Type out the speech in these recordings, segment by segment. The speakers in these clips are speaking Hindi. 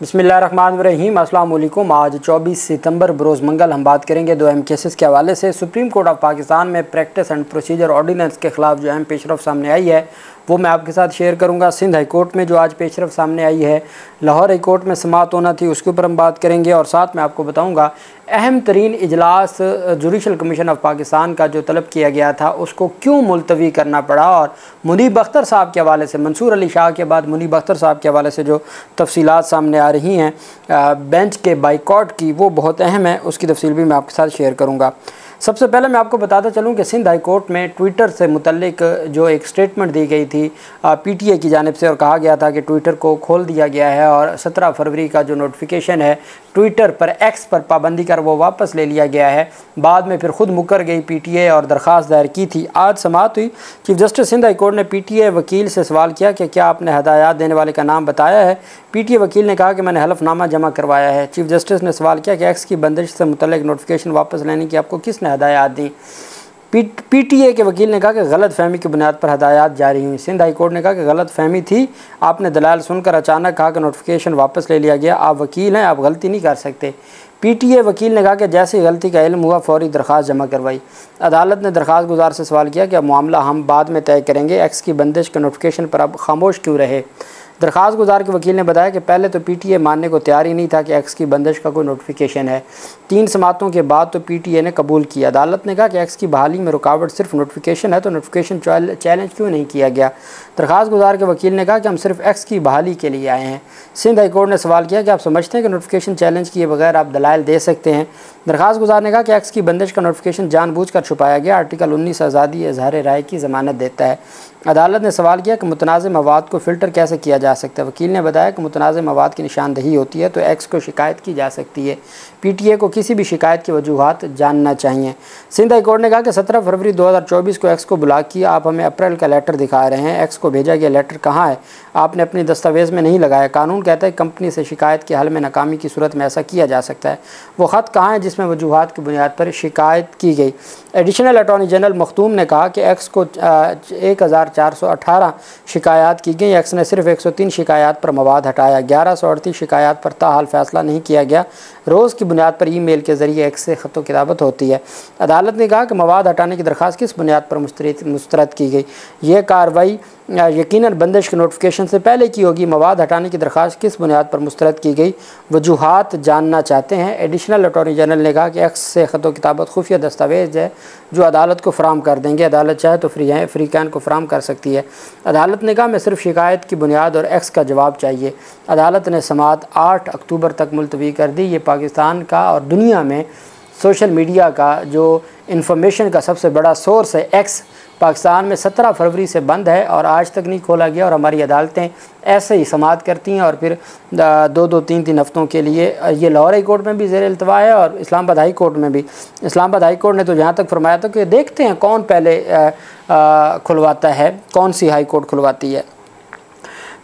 बिस्मिल्लाहिर्रहमानिर्रहीम। अस्सलाम वालेकुम। आज 24 सितंबर बरोज़ मंगल हम बात करेंगे दो अहम केसेस के हवाले से। सुप्रीम कोर्ट ऑफ पाकिस्तान में प्रैक्टिस एंड प्रोसीजर ऑर्डीनेंस के ख़िलाफ़ जो अहम पेशरफ सामने आई है वो मैं आपके साथ शेयर करूंगा। सिंध हाई कोर्ट में जो आज पेशरफ सामने आई है, लाहौर हाई कोर्ट में समाअत होना थी, उसके ऊपर हम बात करेंगे और साथ में आपको बताऊंगा अहम तरीन इजलास जुडिशल कमीशन ऑफ पाकिस्तान का जो तलब किया गया था उसको क्यों मुलतवी करना पड़ा, और मुनीब अख्तर साहब के हवाले से, मंसूर अली शाह के बाद मुनीब अख्तर साहब के हवाले से जो तफसीलात सामने आ रही हैं बेंच के बाइकॉट की, वो बहुत अहम है। उसकी तफसील भी मैं आपके साथ शेयर करूँगा। सबसे पहले मैं आपको बताता चलूं कि सिंध हाई कोर्ट में ट्विटर से मुतल्लिक जो एक स्टेटमेंट दी गई थी पीटीए की जानिब से, और कहा गया था कि ट्विटर को खोल दिया गया है और 17 फरवरी का जो नोटिफिकेशन है ट्विटर पर, एक्स पर पाबंदी कर वो वापस ले लिया गया है। बाद में फिर खुद मुकर गई पीटीए और दरख्वास्त दायर की थी। आज समाअत हुई। Chief justice Sindh high court ने पीटीए वकील से सवाल किया कि क्या आपने हदायत देने वाले का नाम बताया है। पीटीए वकील ने कहा कि मैंने हलफनामा जमा करवाया है। चीफ जस्टिस ने सवाल किया कि एक्स की बंदिश से मुतल्लिक नोटिफिकेशन वापस लेने की आपको किसने हदायत दी। पीटीए के वकील ने कहा कि गलत फहमी की बुनियाद पर हदायत जारी हुई। सिंध हाई कोर्ट ने कहा कि गलत फहमी थी, आपने दलाल सुनकर अचानक कहा कि नोटिफिकेशन वापस ले लिया गया। आप वकील हैं, आप गलती नहीं कर सकते। पीटीए वकील ने कहा कि जैसे ही गलती का इल्म हुआ फौरी दरख्वास्त जमा करवाई। अदालत ने दरख्वास्त गुजार से सवाल किया कि अब मामला हम बाद में तय करेंगे, एक्स की बंदिश के नोटिफिकेशन पर अब खामोश क्यों रहे। दरख्वास्त गुजार के वकील ने बताया कि पहले तो पीटीए मानने को तैयार ही नहीं था कि एक्स की बंदिश का कोई नोटिफिकेशन है। 3 समातों के बाद तो पीटीए ने कबूल किया। अदालत ने कहा कि एक्स की बहाली में रुकावट सिर्फ नोटिफिकेशन है, तो नोटिफिकेशन चैलेंज क्यों नहीं किया गया। दरख्वास्त गुजार के वकील ने कहा कि हम सिर्फ एक्स की बहाली के लिए आए हैं। सिंध हाई कोर्ट ने सवाल किया कि आप समझते हैं कि नोटिफिकेशन चैलेंज किए बगैर आप दलाइल दे सकते हैं। दरख्वास्त गुजार ने कहा कि एक्स की बंदिश का नोटिफिकेशन जानबूझकर छुपाया गया। आर्टिकल 19 आज़ादी इज़हार राय की ज़मानत देता है। अदालत ने सवाल किया कि मुतनाज़ मवाद को फ़िल्टर कैसे किया जा सकता है। वकील ने बताया कि मुतनाज़ मवाद की निशानदही होती है तो एक्स को शिकायत की जा सकती है। पीटीए को किसी भी शिकायत की वजूहात जानना चाहिए। सिंध हाई कोर्ट ने कहा कि 17 फरवरी 2024 को एक्स को ब्लॉक किया, आप हमें अप्रैल का लेटर दिखा रहे हैं। एक्स को भेजा गया लेटर कहाँ है, आपने अपनी दस्तावेज़ में नहीं लगाया। कानून कहता है कंपनी से शिकायत के हल में नाकामी की सूरत में ऐसा किया जा सकता है। वो ख़त कहाँ है जिसमें वजूहात की बुनियाद पर शिकायत की गई। एडिशनल अटॉर्नी जनरल मखदूम ने कहा कि एक्स को 1418 शिकायत की गई। एक्स ने सिर्फ 103 शिकायत पर मवाद हटाया। 1138 शिकायत पर ताहाल फैसला नहीं किया गया। रोज़ की बुनियाद पर ईमेल के ज़रिए एक्स से ख़त किताबत होती है। अदालत ने कहा कि मवाद हटाने की दरख्वास्त किस बुनियाद पर मुस्तरद की गई। ये कार्रवाई यकीनन बंदिश के नोटिफिकेशन से पहले की होगी। मवाद हटाने की दरख्वास्त किस बुनियाद पर मुस्तरद की गई, वजूहात जानना चाहते हैं। एडिशनल अटॉर्नी जनरल ने कहा कि एक्स से ख़त किताबत खुफिया दस्तावेज़ है जो अदालत को फ़राम कर देंगे। अदालत चाहे तो फ्री कैन को फ़राम कर सकती है। अदालत ने कहा मैं सिर्फ शिकायत की बुनियाद और एक्स का जवाब चाहिए। अदालत ने समाअत 8 अक्टूबर तक मुलतवी कर दी। ये पाकिस्तान का और दुनिया में सोशल मीडिया का जो इंफॉर्मेशन का सबसे बड़ा सोर्स है एक्स, पाकिस्तान में 17 फरवरी से बंद है और आज तक नहीं खोला गया। और हमारी अदालतें ऐसे ही समाअत करती हैं और फिर 2-3 हफ्तों के लिए ये लाहौर हाई कोर्ट में भी ज़ेर इल्तवा है और इस्लामाबाद हाई कोर्ट में भी। इस्लामाबाद हाई कोर्ट ने तो यहाँ तक फरमाया था कि देखते हैं कौन पहले खुलवाता है, कौन सी हाई कोर्ट खुलवाती है।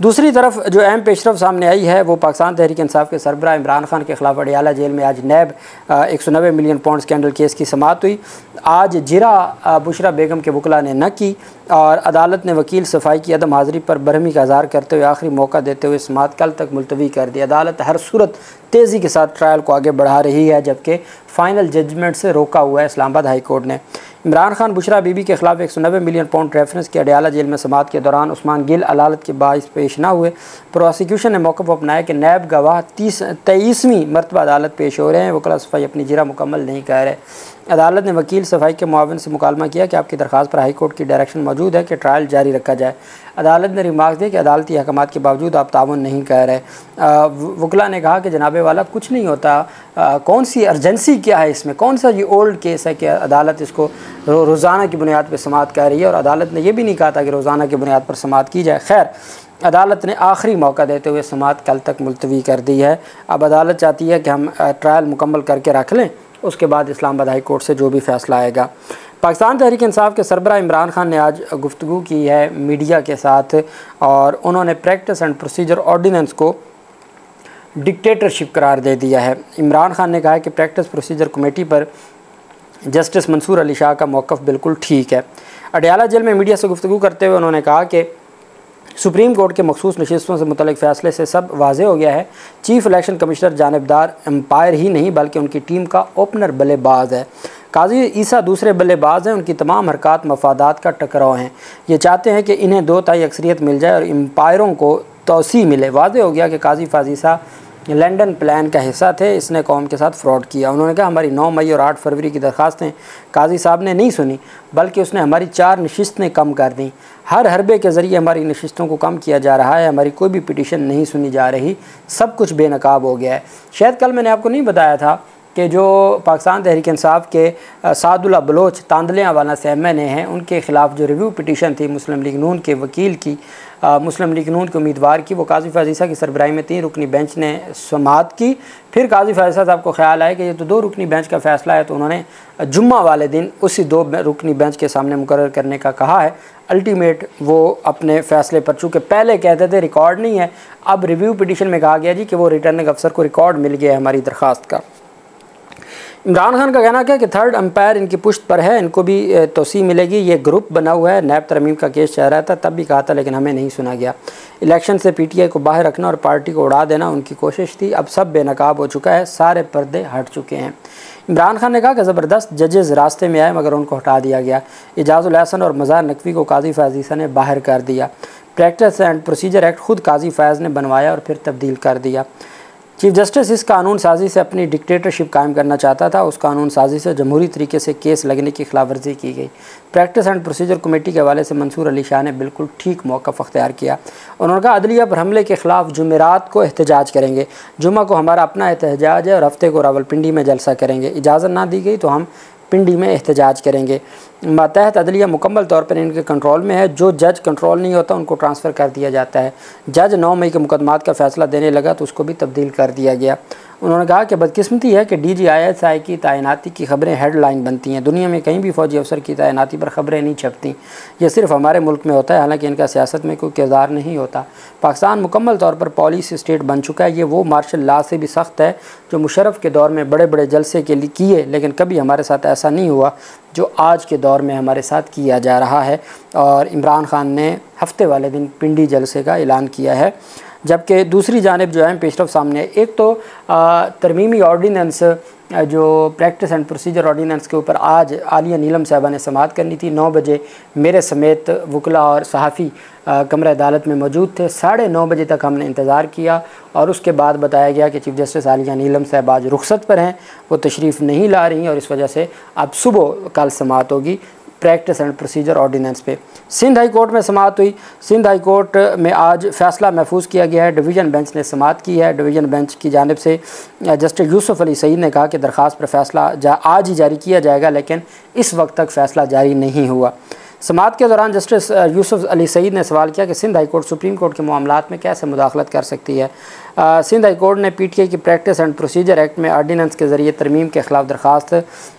दूसरी तरफ जो अहम पेशरफ सामने आई है वो पाकिस्तान तहरीक इंसाफ के सरबराह इमरान खान के ख़िलाफ़ अडियाला जेल में आज नैब 190 मिलियन पाउंड स्कैंडल केस की समाअत हुई। आज जिरा बुशरा बेगम के वकला ने न की और अदालत ने वकील सफाई की अदम हाज़िरी पर बरहमी का इज़हार करते हुए आखिरी मौका देते हुए समाअत कल तक मुलतवी कर दी। अदालत हर सूरत तेज़ी के साथ ट्रायल को आगे बढ़ा रही है, जबकि फ़ाइनल जजमेंट से रोका हुआ है इस्लामाबाद हाई कोर्ट ने। इमरान खान बुशरा बीबी के खिलाफ 190 मिलियन पाउंड रेफरेंस के अडियाला जेल में समाअत के दौरान उस्मान गिल अदालत के बाइस पेश न हुए। प्रोसिक्यूशन ने मौक़िफ़ अपनाया कि नैब गवाह 23वीं मरतबा अदालत पेश हो रहे हैं। वकला सफाई अपनी जिरा मुकम्मल नहीं कर रहे। अदालत ने वकील सफाई के मुआविन से मुकालमा किया कि आपकी दरख्वास्त पर हाई कोर्ट की डायरेक्शन मौजूद है कि ट्रायल जारी रखा जाए। अदालत ने रिमार्क दिए कि अदालती अहकामात के बावजूद आप ताउन नहीं कर रहे। वकला ने कहा कि जनाबे वाला कुछ नहीं होता, कौन सी अर्जेंसी क्या है इसमें, कौन सा ये ओल्ड केस है कि अदालत इसको रोज़ाना की बुनियाद पर समाअत कर रही है। और अदालत ने यह भी नहीं कहा था कि रोज़ाना की बुनियाद पर समाअत की जाए। खैर, अदालत ने आखिरी मौका देते हुए समाअत कल तक मुलतवी कर दी है। अब अदालत चाहती है कि हम ट्रायल मुकम्मल करके रख लें, उसके बाद इस्लामाबाद हाई कोर्ट से जो भी फ़ैसला आएगा। पाकिस्तान तहरीक इंसाफ के सरबराह इमरान खान ने आज गुफ्तगू की है मीडिया के साथ और उन्होंने प्रैक्टिस एंड प्रोसीजर ऑर्डीनेंस को डिक्टेटरशिप करार दे दिया है। इमरान खान ने कहा है कि प्रैक्टिस प्रोसीजर कमेटी पर जस्टिस मंसूर अली शाह का मौक़िफ़ बिल्कुल ठीक है। अडियाला जेल में मीडिया से गुफ्तगू करते हुए उन्होंने कहा कि सुप्रीम कोर्ट के मखसूस नशिस्तों से मुतल्लिक फ़ैसले से सब वाज़ेह हो गया है। चीफ इलेक्शन कमिश्नर जानिबदार एम्पायर ही नहीं बल्कि उनकी टीम का ओपनर बल्लेबाज है। काजी ईसा दूसरे बल्लेबाज हैं। उनकी तमाम हरकत मफादात का टकराव हैं। ये चाहते हैं कि इन्हें 2 तिहाई अक्सरियत मिल जाए और एम्पायरों को तोसी मिले। वाज़ेह हो गया कि काजी फाजीसा लंदन प्लान का हिस्सा थे। इसने कौम के साथ फ्रॉड किया। उन्होंने कहा हमारी 9 मई और 8 फरवरी की दरख्वास्तें काजी साहब ने नहीं सुनी, बल्कि उसने हमारी 4 नशिस्तें कम कर दी। हर हरबे के ज़रिए हमारी नशिस्तों को कम किया जा रहा है। हमारी कोई भी पिटीशन नहीं सुनी जा रही। सब कुछ बेनकाब हो गया है। शायद कल मैंने आपको नहीं बताया था कि जो पाकिस्तान तहरीक इंसाफ के सादुल्ला बलोच तांदलियाँ वाला से MNA हैं, उनके ख़िलाफ़ जो रिव्यू पिटीशन थी मुस्लिम लीग नून के वकील की, मुस्लिम लीग नून के उम्मीदवार की, वो काजी फाजीसा की सरबराही में 3 रुकनी बेंच ने समाअत की। फिर काजी फाजीसा साहब को ख्याल आया कि ये तो 2 रुकनी बेंच का फ़ैसला है, तो उन्होंने जुम्मा वाले दिन उसी 2 रुकनी बेंच के सामने मुकर्रर करने का कहा है। अल्टीमेट वो अपने फ़ैसले पर, चूँकि पहले कहते थे रिकॉर्ड नहीं है, अब रिव्यू पिटीशन में कहा गया जी कि वो रिटर्निंग अफसर को रिकॉर्ड मिल गया है हमारी दरख्वास्त का। इमरान खान का कहना क्या कि 3rd अंपायर इनकी पुश्त पर है, इनको भी तोसी मिलेगी। ये ग्रुप बना हुआ है। नैब तरमीम का केस चल रहा था, तब भी कहा था, लेकिन हमें नहीं सुना गया। इलेक्शन से PTI को बाहर रखना और पार्टी को उड़ा देना उनकी कोशिश थी। अब सब बेनकाब हो चुका है, सारे पर्दे हट चुके हैं। इमरान खान ने कहा कि ज़बरदस्त जजेस रास्ते में आए मगर उनको हटा दिया गया। एजाजुल हसन और मज़ार नकवी को काजी फाजीसा ने बाहर कर दिया। प्रैक्टिस एंड प्रोसीजर एक्ट खुद काजी फैज़ ने बनवाया और फिर तब्दील कर दिया। चीफ जस्टिस इस कानून साजी से अपनी डिक्टेटरशिप कायम करना चाहता था। उस कानून साजी से जमहूरी तरीके से केस लगने की खिलाफ वर्जी की गई। प्रैक्टिस एंड प्रोसीजर कमेटी के हवाले से मंसूर अली शाह ने बिल्कुल ठीक मौक़िफ़ अख्तियार किया। उन्होंने कहा अदलिया पर हमले के ख़िलाफ़ जुमेरात को एहतजाज करेंगे। जुम्मा को हमारा अपना एहतजाज है और हफ्ते को रावलपिंडी में जलसा करेंगे। इजाज़त ना दी गई तो हम पिंडी में एहतजाज करेंगे। मातहत अदलिया मुकम्मल तौर पर इनके कंट्रोल में है। जो जज कंट्रोल नहीं होता उनको ट्रांसफ़र कर दिया जाता है। जज 9 मई के मुकदमात का फ़ैसला देने लगा तो उसको भी तब्दील कर दिया गया। उन्होंने कहा कि बदकिस्मती है कि DGISI की तैनाती की खबरें हेडलाइन बनती हैं। दुनिया में कहीं भी फ़ौजी अफसर की तैनाती पर ख़बरें नहीं छपती। ये सिर्फ हमारे मुल्क में होता है, हालांकि इनका सियासत में कोई किरदार नहीं होता। पाकिस्तान मुकम्मल तौर पर पॉलिस स्टेट बन चुका है। ये वो मार्शल लॉ से भी सख्त है जो मुशर्रफ के दौर में बड़े बड़े जलसे के लिए किए, लेकिन कभी हमारे साथ ऐसा नहीं हुआ जो आज के दौर में हमारे साथ किया जा रहा है। और इमरान खान ने हफ्ते वाले दिन पिंडी जलसे का ऐलान किया है। जबकि दूसरी जानिब जो है पेशरफ सामने है। एक तो तरमीमी ऑर्डीनेंस जो प्रैक्टिस एंड प्रोसीजर ऑर्डीनेंस के ऊपर आज आलिया नीलम साहबा ने समाअत करनी थी। 9 बजे मेरे समेत वकला और सहाफ़ी कमरा अदालत में मौजूद थे। 9:30 बजे तक हमने इंतज़ार किया और उसके बाद बताया गया कि चीफ जस्टिस आलिया नीलम साहब आज रुखसत पर हैं, वो तशरीफ़ नहीं ला रही और इस वजह से अब सुबह कल समाअत होगी प्रैक्टिस एंड प्रोसीजर ऑर्डीनेंस पे। सिंध हाई कोर्ट में समाअत हुई। सिंध हाई कोर्ट में आज फ़ैसला महफूज किया गया है। डिवीज़न बेंच ने समाअत की है। डिवीज़न बेंच की जानिब से जस्टिस यूसुफ अली सईद ने कहा कि दरख्वास्त पर फ़ैसला आज ही जारी किया जाएगा, लेकिन इस वक्त तक फ़ैसला जारी नहीं हुआ। समाअत के दौरान जस्टिस यूसुफ अली सईद ने सवाल किया कि Sindh high court supreme court के मामलात में कैसे मुदाखलत कर सकती है। सिंध हाई कोर्ट ने PTI की प्रैक्टिस एंड प्रोसीजर एक्ट में आर्डीनेंस के ज़रिए तरमीम के ख़िलाफ़ दरख्वास्त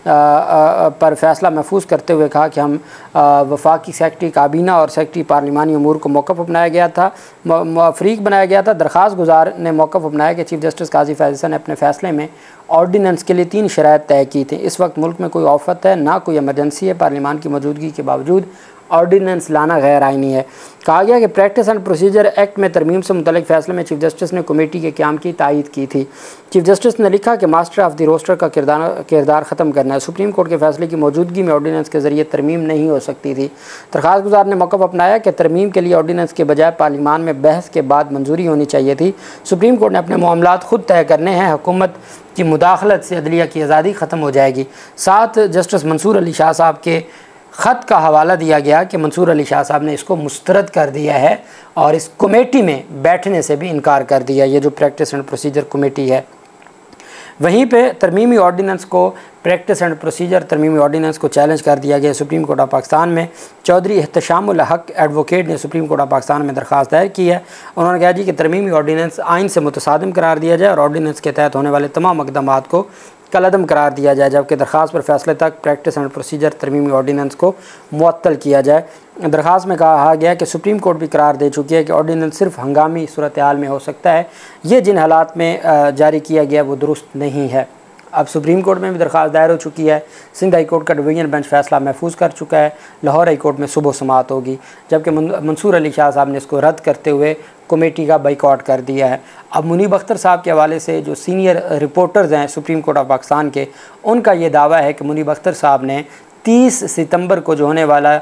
पर फ़ैसला महफूज करते हुए कहा कि हम वफाकी सेक्रेटरी काबीना और सेक्रेटरी पार्लिमानी अमूर को मौक़िफ़ अपनाया गया था, फ़रीक बनाया गया था। दरख्वास्त गुजार ने मौक़िफ़ अपनाया कि चीफ जस्टिस काजी फैज़ल ने अपने फ़ैसले में ऑर्डीनेंस के लिए 3 शराइत तय की थी। इस वक्त मुल्क में कोई औफ़त है, ना कोई एमरजेंसी है। पार्लिमान की मौजूदगी के बावजूद ऑर्डीनेंस लाना गैर आइनी है। कहा गया कि प्रैक्टिस एंड प्रोसीजर एक्ट में तरमीम से मुतल्लिक़ फ़ैसले में चीफ जस्टिस ने कमेटी के क़याम की तायीद की थी। चीफ जस्टिस ने लिखा कि मास्टर ऑफ द रोस्टर का किरदार ख़त्म करना है। सुप्रीम कोर्ट के फ़ैसले की मौजूदगी में ऑर्डीनेंस के ज़रिए तरमीम नहीं हो सकती थी। दरख्वास्त गुजार ने मौक़िफ़ अपनाया कि तरमीम के लिए ऑर्डीनेंस के बजाय पार्लिमान में बहस के बाद मंजूरी होनी चाहिए थी। सुप्रीम कोर्ट ने अपने मामलात खुद तय करने हैं। हुकूमत की मुदाखलत से अदलिया की आज़ादी ख़त्म हो जाएगी। साथ जस्टिस मंसूर अली शाह साहब के ख़त का हवाला दिया गया कि मंसूर अली शाह साहब ने इसको मुस्तरद कर दिया है और इस कमेटी में बैठने से भी इनकार कर दिया, ये जो प्रैक्टिस एंड प्रोसीजर कमेटी है। वहीं पे तरमीमी ऑर्डीनेंस को प्रैक्टिस एंड प्रोसीजर तरमीमी ऑर्डीनेंस को चैलेंज कर दिया गया सुप्रीम कोर्ट ऑफ पाकिस्तान में। चौधरी एहतशामुल हक एडवोकेट ने सुप्रीम कोर्ट ऑफ पाकिस्तान में दरख्वास्त दायर की है। उन्होंने कहा जी कि तरमीमी ऑर्डीनेंस आइन से मुतसादिम करार दिया जाए और ऑर्डीनेंस के तहत होने वाले तमाम इक़दामात को कलअदम करार दिया जाए, जबकि दरख्वास्त पर फैसले तक प्रैक्टिस एंड प्रोसीजर तरमीमी ऑर्डीनेंस को मुअत्तल किया जाए। दरख्वास्त में कहा गया कि सुप्रीम कोर्ट भी करार दे चुकी है कि ऑर्डीनेंस सिर्फ हंगामी सूरत हाल में हो सकता है। ये जिन हालात में जारी किया गया वो दुरुस्त नहीं है। अब सुप्रीम कोर्ट में भी दरख्वास्त दायर हो चुकी है। सिंध हाई कोर्ट का डिवीजन बेंच फैसला महफूज कर चुका है। लाहौर हाई कोर्ट में सुबह समाअत होगी, जबकि मंसूर अली शाह साहब ने इसको रद्द करते हुए कमेटी का बाइकआउट कर दिया है। अब मुनीब अख्तर साहब के हवाले से जो सीनियर रिपोर्टर्स हैं सुप्रीम कोर्ट ऑफ पाकिस्तान के, उनका ये दावा है कि मुनीब अख्तर साहब ने 30 सितंबर को जो होने वाला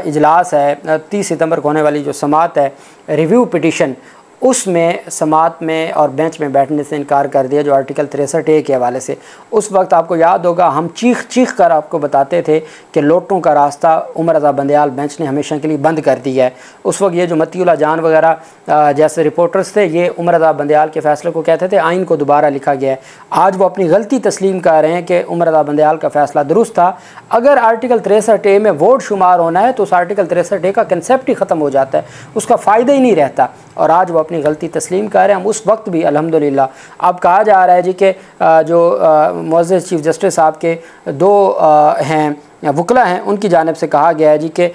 इजलास है, 30 सितंबर को होने वाली जो समाअत है रिव्यू पिटिशन, उसमें समाअत में और बेंच में बैठने से इनकार कर दिया, जो आर्टिकल 63A के हवाले से। उस वक्त आपको याद होगा हम चीख कर आपको बताते थे कि लोटों का रास्ता उमर रज़ा बंदयाल बेंच ने हमेशा के लिए बंद कर दिया है। उस वक्त ये जो मतीउल्लाह जान वगैरह जैसे रिपोर्टर्स थे, ये उमर रज़ा बंदयाल के फ़ैसले को कहते थे आइन को दोबारा लिखा गया है। आज वो अपनी गलती तस्लीम कर रहे हैं कि उमर रज़ा बंदयाल का फ़ैसला दुरुस्त था। अगर आर्टिकल 63A में वोट शुमार होना है तो उस आर्टिकल 63A का कंसेप्ट ही ख़त्म हो जाता है, उसका फ़ायदा ही नहीं रहता। और आज वो अपनी गलती तस्लीम कर रहे हैं। हम उस वक्त भी अल्हम्दुलिल्लाह, अब कहा जा रहा है जी कि जो मुअज़्ज़ज़ चीफ़ जस्टिस साहब के 2 हैं वकला हैं, उनकी जानिब से कहा गया है जी कि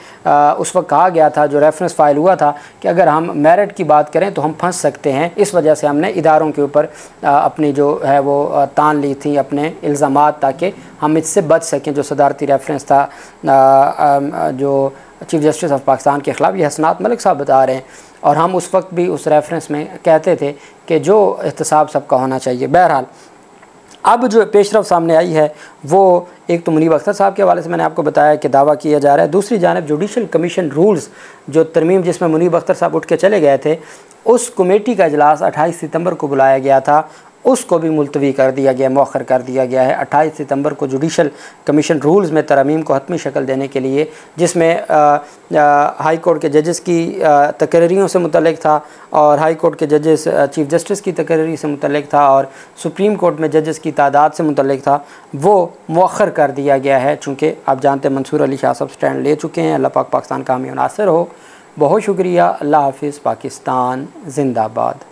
उस वक्त कहा गया था, जो रेफरेंस फ़ाइल हुआ था कि अगर हम मेरिट की बात करें तो हम फंस सकते हैं। इस वजह से हमने इदारों के ऊपर अपनी जो है वो तान ली थी अपने इल्ज़ामात, ताकि हम इससे बच सकें। जो सदारती रेफरेंस था जो चीफ़ जस्टिस ऑफ पाकिस्तान के ख़िलाफ़, ये हसनात मलिक साहब बता रहे हैं, और हम उस वक्त भी उस रेफरेंस में कहते थे कि जो एहतसाब सबका होना चाहिए। बहरहाल अब जो पेशरफ सामने आई है वो एक तो मुनीब अख्तर साहब के हवाले से मैंने आपको बताया कि दावा किया जा रहा है। दूसरी जानिब जुडिशल कमीशन रूल्स जो तरमीम जिसमें मुनीब अख्तर साहब उठ के चले गए थे, उस कमेटी का इजलास 28 सितंबर को बुलाया गया था, उसको भी मुलतवी कर दिया गया, मौखर कर दिया गया है 28 सितंबर को जुडिशल कमीशन रूल्स में तरमीम को हतमी शक्ल देने के लिए, जिसमें हाई कोर्ट के जजेस की तकरीरों से मुतल्लिक था और हाई कोर्ट के जजेस चीफ़ जस्टिस की तकरीरी से मुतल्लिक था और सुप्रीम कोर्ट में जजेस की तादाद से मुतल्लिक था, वो मौखर कर दिया गया है। चूँकि आप जानते हैं मंसूर अली शाह साहब स्टैंड ले चुके हैं। अल्लाह पाक पाकिस्तान कामयाब नासिर हो। बहुत शुक्रिया। अल्लाह हाफिज़। पाकिस्तान जिंदाबाद।